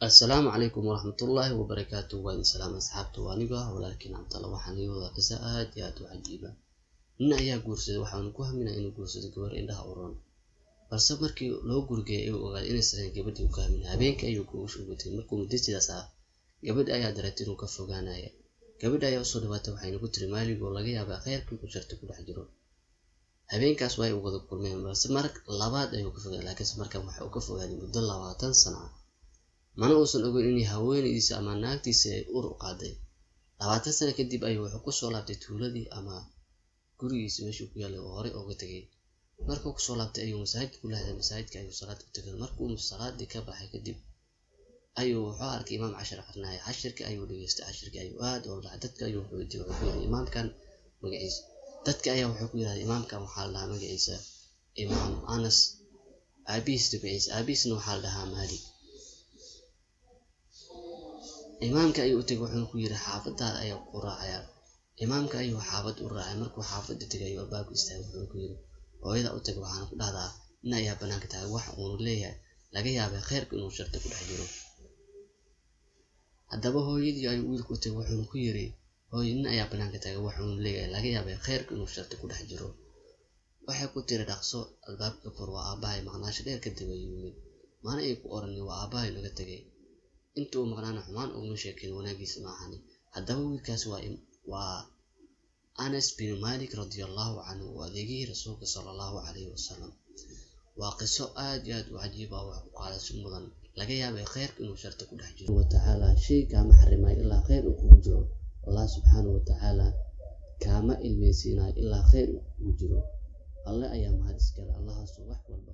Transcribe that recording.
السلام عليكم ورحمة الله وبركاته. وإن سلام أصحابته وانيقه ولكن عبد الله وحني وذا قصة آد وعجيبة إن أيها جورسد وحنكوها من إنه جورسد جوار إنها أوران بس مركي لو جورجي وقال إن السنة جبت يوكا منها بينك أيوك وش وبتين مركو مدتي دسا جبت أيها درتين وكفوا جانايا جبت أيها صود واتو حين كتر مالي ولا جاي بخير كل شرط كل حجرون هبينك أسوأ وقد كل مين بس مرك لبعض أيوك كفوا لكن مرك وكفوا يعني بدل لواتن سنة mana uusan ogeyn in haweenaydiisa ama naagtiisa ay ur u qaaday 20 sano kadib ayuu wuxuu ku soo laabtay tuuladii ama gurigiisa meeshuu ku yaalay oo hore uga tagay markuu ku soo laabtay ayuu masaajidka u leeyahay masaajidka ayuu salaad u tagay markuu salaadii ka baxay kadib ayuu wuxuu arkay imaam cashar aqrinaya cashirka ayuu dhageystay cashirka ayuu aad u raacay dadka ayuu wuxuu diiday imaamkan magaciisa dadka ayaa wuxuu ku yiraahday imaamkan waxa la magaciisa imaam Anas aabisna waxa la dhahaa Maalik imaamka ayuu u tagay wuxuu ku yiri xaafadaada ayaa ku raacaya imaamka ayuu xaafad u raacay markuu xaafada tagay oo baab istaagay wuxuu ku yiri hooyada u tagay waxaan ku dhahdaa in ay banaanka tahay wax uu leeyahay laga yaabay khayrka inuu sharti ku dhex jiro hadaba hooyadii ayuu wiilku u tagay wuxuu ku yiri hooyada in ay banaanka tahay wax uu leeyahay laga yaabay khayrka inuu sharti ku dhex jiro waxay ku tiri dhaqso albaabka fur waa aabahay maqnaansho dheer kadib ayuu yimid maana ay ku oran waa aabahay laga tagay intuu maqnaana xumaan ugu sheekay wanaagiisa ma ahani hadaba wiilkaas waa Anas bin Malik radiyallahu anhu wa adeegii rasuulka sallallahu alayhi wasallam waa qiso aad u cajiib ah oo qaadasho mudan laga yaabay khayrka inuu sharti ku dhex jiro wa ta'ala shay kama xarimay illa khayr uu ku jiro Allah subhanahu wa ta'ala kama ilmeysiina illa khayr uu ku jiro Allah ayaa mahad iskale Allah wax walba